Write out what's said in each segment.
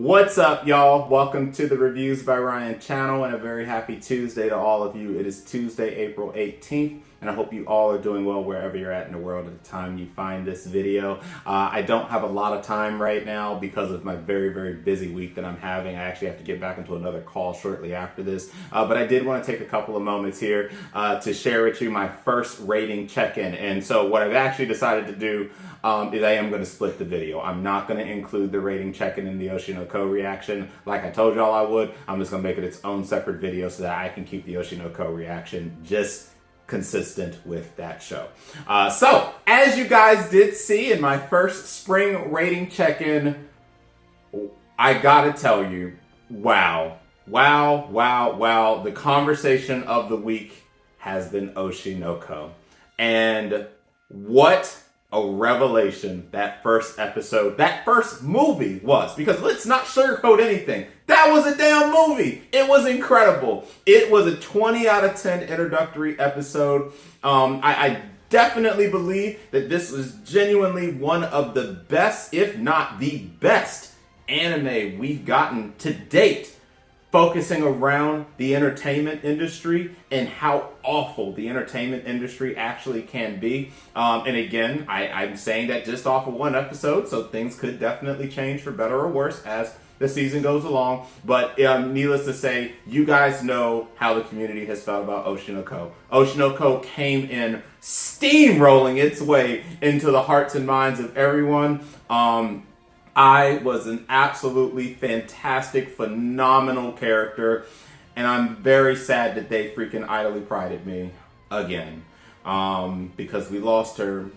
What's up, y'all? Welcome to the Reviews by Ryan channel, and a very happy Tuesday to all of you. It is Tuesday, April 18th, and I hope you all are doing well wherever you're at in the world at the time you find this video. I don't have a lot of time right now because of my very busy week that I'm having. I actually have to get back into another call shortly after this, but I did want to take a couple of moments here to share with you my first rating check-in. And so what I've actually decided to do is I am going to split the video. I'm not going to include the rating check-in in the Oshi reaction like I told y'all I would. I'm just going to make it its own separate video so that I can keep the Oshi reaction just consistent with that show. So, as you guys did see in my first spring rating check-in, I gotta tell you, wow. The conversation of the week has been Oshi. And what a revelation that first episode, that first movie was. Because let's not sugarcoat anything. That was a damn movie. It was incredible. It was a 20 out of 10 introductory episode. I definitely believe that this was genuinely one of the best, if not the best, anime we've gotten to date, focusing around the entertainment industry and how awful the entertainment industry actually can be. And again, I'm saying that just off of one episode, so things could definitely change for better or worse as the season goes along. But needless to say, you guys know how the community has felt about Oshi. Oshi came in steamrolling its way into the hearts and minds of everyone. I was an absolutely fantastic, phenomenal character, and I'm very sad that they freaking idly prided me again, because we lost her,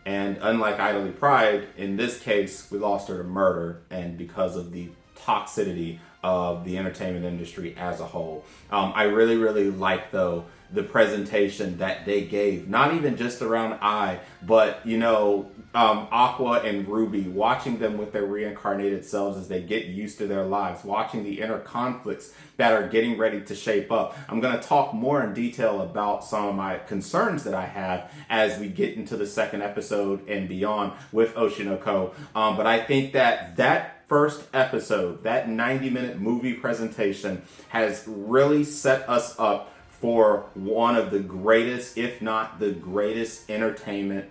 and unlike idly pride, in this case, we lost her to murder, and because of the toxicity of the entertainment industry as a whole. I really like, though, the presentation that they gave, not even just around Ai, but Aqua and Ruby, watching them with their reincarnated selves as they get used to their lives, watching the inner conflicts that are getting ready to shape up. I'm going to talk more in detail about some of my concerns that I have as we get into the second episode and beyond with Oshi. But I think that first episode, that 90-minute movie presentation, has really set us up for one of the greatest, if not the greatest, entertainment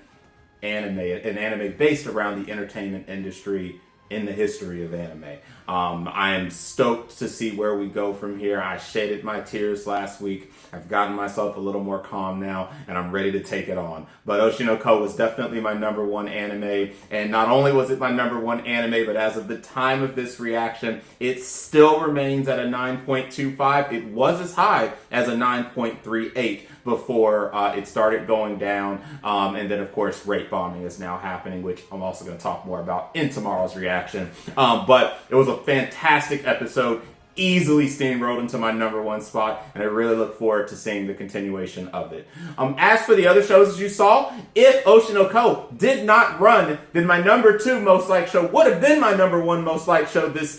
anime, an anime based around the entertainment industry in the history of anime. I am stoked to see where we go from here. I shedded my tears last week. I've gotten myself a little more calm now, and I'm ready to take it on. But Oshi was definitely my number one anime, and not only was it my number one anime, but as of the time of this reaction, it still remains at a 9.25. It was as high as a 9.38 before it started going down, and then of course rate bombing is now happening, which I'm also going to talk more about in tomorrow's reaction. But it was a fantastic episode, easily steamrolled into my number one spot, and I really look forward to seeing the continuation of it. As for the other shows, as you saw, if Oshi did not run, then my number two most liked show would have been my number one most liked show this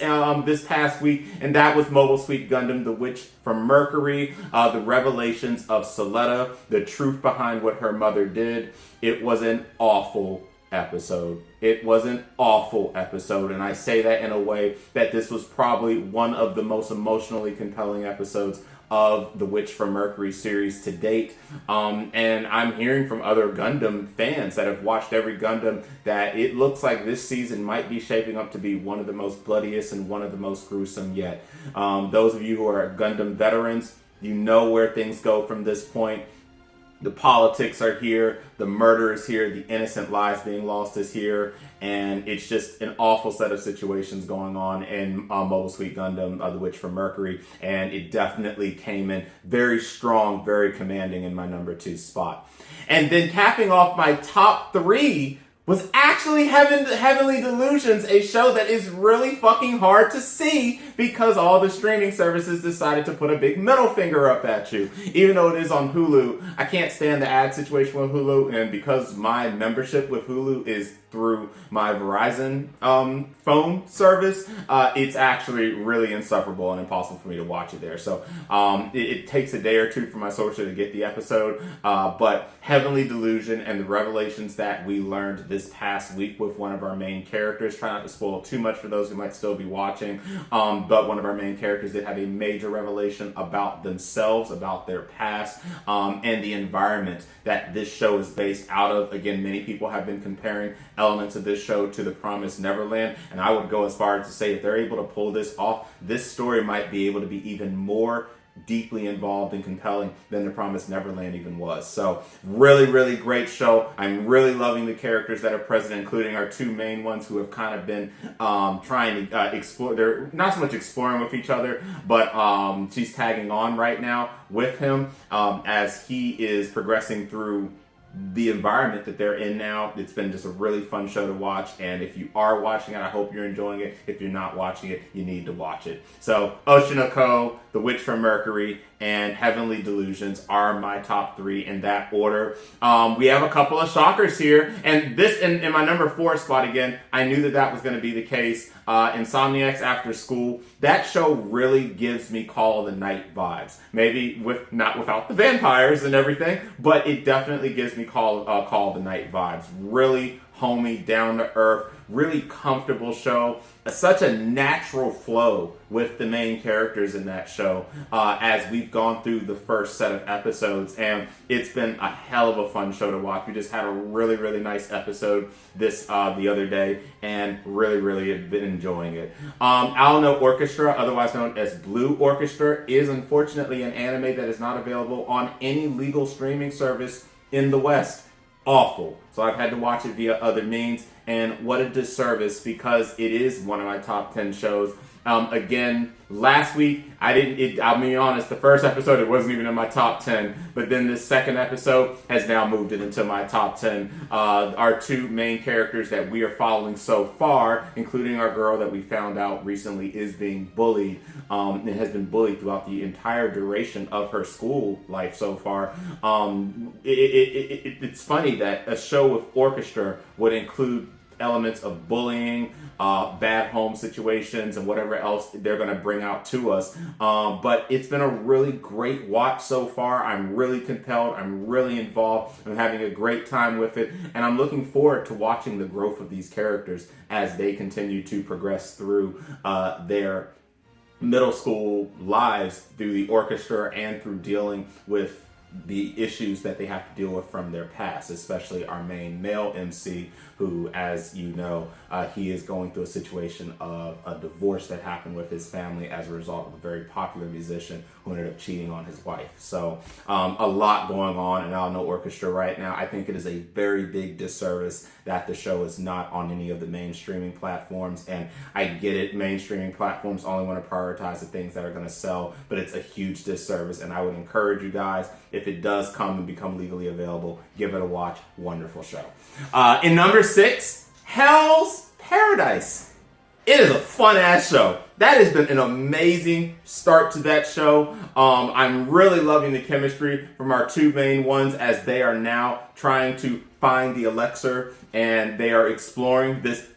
past week, and that was Mobile Suit Gundam: The Witch from Mercury, the revelations of Soletta, the truth behind what her mother did. It was an awful episode. It was an awful episode, and I say that in a way that this was probably one of the most emotionally compelling episodes of the Witch from Mercury series to date. And I'm hearing from other Gundam fans that have watched every Gundam that it looks like this season might be shaping up to be one of the most bloodiest and one of the most gruesome yet. Those of you who are Gundam veterans, you know where things go from this point. The politics are here, the murder is here, the innocent lives being lost is here, and it's just an awful set of situations going on in Mobile Suit Gundam, The Witch from Mercury, and it definitely came in very strong, very commanding in my number two spot. And then capping off my top three was actually Heavenly Delusions, a show that is really fucking hard to see because all the streaming services decided to put a big middle finger up at you. Even though it is on Hulu, I can't stand the ad situation with Hulu, and because my membership with Hulu is through my Verizon phone service, it's actually really insufferable and impossible for me to watch it there. So it takes a day or two for my social to get the episode, but Heavenly Delusion and the revelations that we learned this this past week with one of our main characters. Try not to spoil too much for those who might still be watching, but one of our main characters did have a major revelation about themselves, about their past, and the environment that this show is based out of. Again, many people have been comparing elements of this show to The Promised Neverland, and I would go as far as to say if they're able to pull this off, this story might be able to be even more deeply involved and compelling than The Promised Neverland even was. So really, really great show. I'm really loving the characters that are present, including our two main ones who have kind of been trying to explore. They're not so much exploring with each other, but she's tagging on right now with him as he is progressing through the environment that they're in now. It's been just a really fun show to watch, and if you are watching it, I hope you're enjoying it. If you're not watching it, you need to watch it. So Oshi, The Witch from Mercury, and Heavenly Delusions are my top three in that order. We have a couple of shockers here, and this in my number 4 spot again, I knew that was going to be the case. Insomniacs After School. That show really gives me Call of the Night vibes. Maybe not without the vampires and everything, but it definitely gives me Call of the Night vibes. Really homey, down to earth, really comfortable show. Such a natural flow with the main characters in that show as we've gone through the first set of episodes, and it's been a hell of a fun show to watch. We just had a really, really nice episode the other day, and really have been enjoying it. Alno Orchestra, otherwise known as Blue Orchestra, is unfortunately an anime that is not available on any legal streaming service in the West. Awful. So I've had to watch it via other means, and what a disservice, because it is one of my top 10 shows. Again, last week, I'll be honest, the first episode, it wasn't even in my top 10, but then this second episode has now moved it into my top 10. Our two main characters that we are following so far, including our girl that we found out recently is being bullied, and has been bullied throughout the entire duration of her school life so far. It's funny that a show with Orchestra would include elements of bullying, bad home situations, and whatever else they're going to bring out to us. But it's been a really great watch so far. I'm really compelled. I'm really involved. I'm having a great time with it. And I'm looking forward to watching the growth of these characters as they continue to progress through their middle school lives, through the orchestra and through dealing with the issues that they have to deal with from their past, especially our main male MC, who, as you know, he is going through a situation of a divorce that happened with his family as a result of a very popular musician who ended up cheating on his wife. So a lot going on in Alno Orchestra right now. I think it is a very big disservice that the show is not on any of the main streaming platforms, and I get it, mainstreaming platforms only want to prioritize the things that are going to sell, but it's a huge disservice, and I would encourage you guys, if it does come and become legally available, give it a watch. Wonderful show. In number 6, Hell's Paradise. It is a fun-ass show. That has been an amazing start to that show. I'm really loving the chemistry from our two main ones as they are now trying to find the elixir, and they are exploring this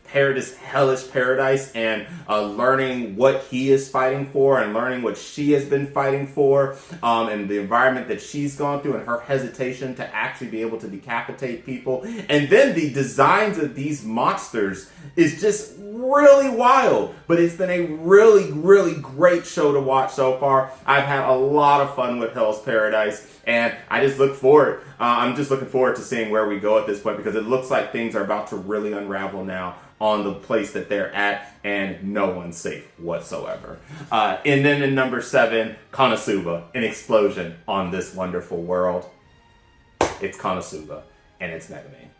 hellish paradise and learning what he is fighting for and learning what she has been fighting for, and the environment that she's gone through and her hesitation to actually be able to decapitate people. And then the designs of these monsters is just really wild, but it's been a really great show to watch so far. I've had a lot of fun with Hell's Paradise, and I just look forward. I'm just looking forward to seeing where we go at this point, because it looks like things are about to really unravel now on the place that they're at, and no one's safe whatsoever. And then in number 7, KonoSuba, an explosion on this wonderful world. It's KonoSuba, and it's Mega Man.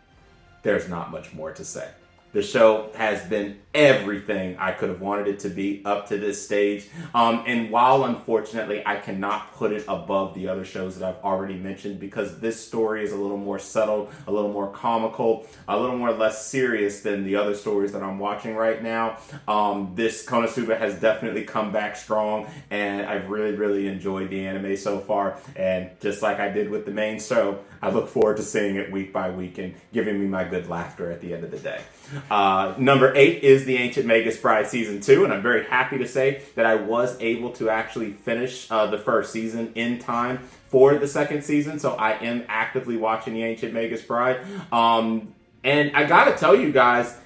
There's not much more to say. The show has been everything I could have wanted it to be up to this stage. And while, unfortunately, I cannot put it above the other shows that I've already mentioned, because this story is a little more subtle, a little more comical, a little more less serious than the other stories that I'm watching right now, this KonoSuba has definitely come back strong, and I've really enjoyed the anime so far. And just like I did with the main show, I look forward to seeing it week by week and giving me my good laughter at the end of the day. Number 8 is The Ancient Magus Bride Season 2, and I'm very happy to say that I was able to actually finish the first season in time for the second season, so I am actively watching The Ancient Magus Bride. And I gotta tell you guys,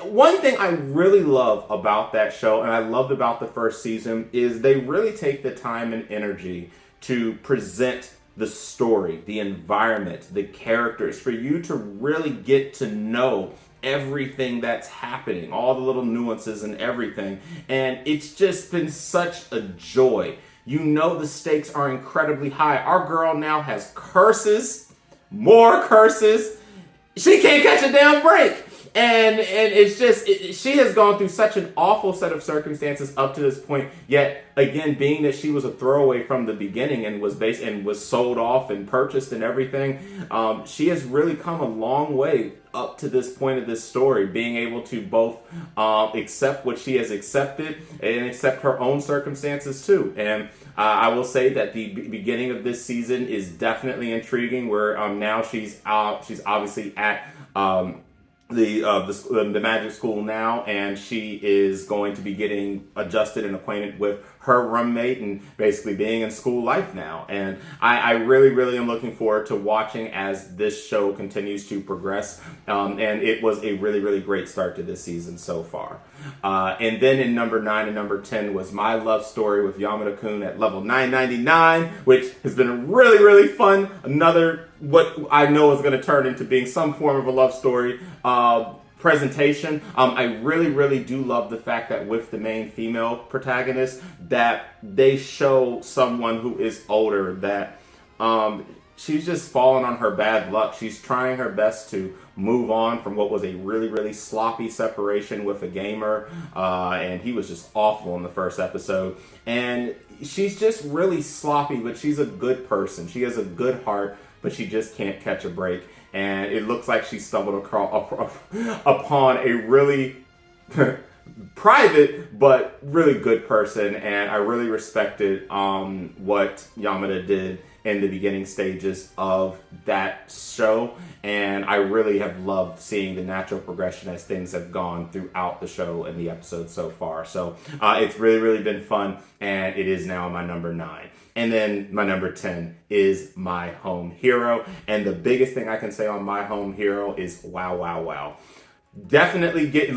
one thing I really love about that show, and I loved about the first season, is they really take the time and energy to present the story, the environment, the characters, for you to really get to know everything that's happening, all the little nuances and everything. And it's just been such a joy. You know the stakes are incredibly high. Our girl now has curses, more curses. She can't catch a damn break. And it's just, she has gone through such an awful set of circumstances up to this point. Yet, again, being that she was a throwaway from the beginning and was sold off and purchased and everything, she has really come a long way up to this point of this story, being able to both accept what she has accepted and accept her own circumstances too. And I will say that the beginning of this season is definitely intriguing, where now she's obviously at the magic school now, and she is going to be getting adjusted and acquainted with her roommate and basically being in school life now. And I really, really am looking forward to watching as this show continues to progress. And it was a really, really great start to this season so far. And then in number 9 and number 10 was my love story with Yamada-kun at level 999, which has been really, really fun. Another, what I know is going to turn into being some form of a love story presentation. I really, really do love the fact that with the main female protagonist, that they show someone who is older, that she's just fallen on her bad luck. She's trying her best to move on from what was a really, really sloppy separation with a gamer, and he was just awful in the first episode. And she's just really sloppy, but she's a good person. She has a good heart, but she just can't catch a break. And it looks like she stumbled upon a really private but really good person, and I really respected what Yamada did in the beginning stages of that show, and I really have loved seeing the natural progression as things have gone throughout the show and the episodes so far. So it's really, really been fun, and it is now my number 9. And then my number 10 is My Home Hero. And the biggest thing I can say on My Home Hero is wow, wow, wow. Definitely get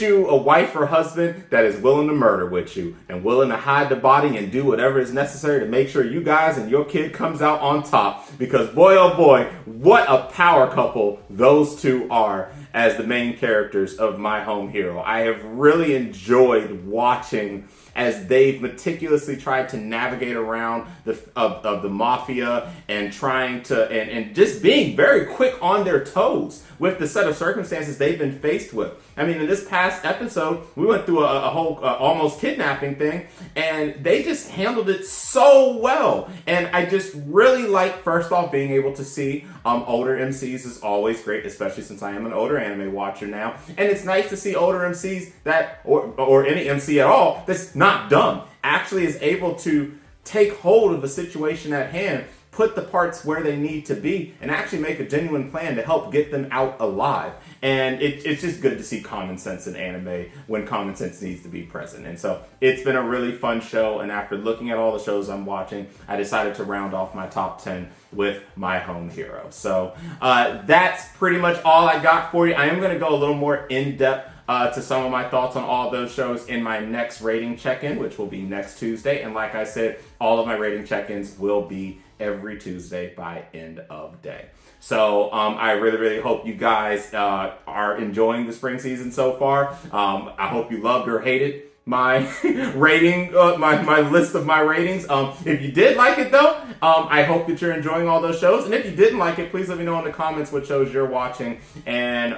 you a wife or husband that is willing to murder with you and willing to hide the body and do whatever is necessary to make sure you guys and your kid comes out on top. Because boy, oh boy, what a power couple those two are as the main characters of My Home Hero. I have really enjoyed watching as they've meticulously tried to navigate around the mafia and trying to and just being very quick on their toes with the set of circumstances they've been faced with. I mean, in this past episode, we went through a whole almost kidnapping thing, and they just handled it so well. And I just really like, first off, being able to see older MCs is always great, especially since I am an older anime watcher now. And it's nice to see older MCs that, or any MC at all, that's not dumb, actually is able to take hold of the situation at hand, put the parts where they need to be, and actually make a genuine plan to help get them out alive. And it's just good to see common sense in anime when common sense needs to be present. And so it's been a really fun show, and after looking at all the shows I'm watching, I decided to round off my top 10 with My Home Hero. So that's pretty much all I got for you. I am going to go a little more in-depth to some of my thoughts on all of those shows in my next rating check-in, which will be next Tuesday. And like I said, all of my rating check-ins will be every Tuesday by end of day. So I really, really hope you guys are enjoying the spring season so far. I hope you loved or hated my rating, my list of my ratings. If you did like it though, I hope that you're enjoying all those shows. And if you didn't like it, please let me know in the comments what shows you're watching and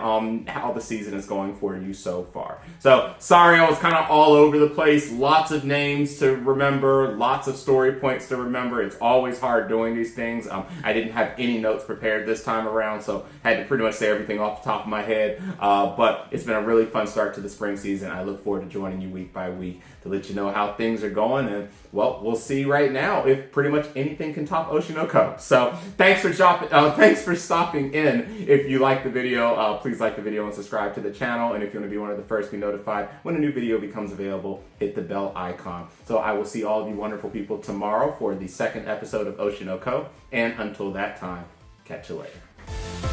how the season is going for you so far. So sorry, I was kind of all over the place. Lots of names to remember, lots of story points to remember. It's always hard doing these things. I didn't have any notes prepared this time around, so I had to pretty much say everything off the top of my head. But it's been a really fun start to the spring season. I look forward to joining you week by week to let you know how things are going, and well, we'll see right now if pretty much anything can top Oshi no Ko. So thanks for stopping in. If you like the video, please like the video and subscribe to the channel, and if you want to be one of the first to be notified when a new video becomes available, hit the bell icon. So I will see all of you wonderful people tomorrow for the second episode of Oshi no Ko, and until that time, catch you later.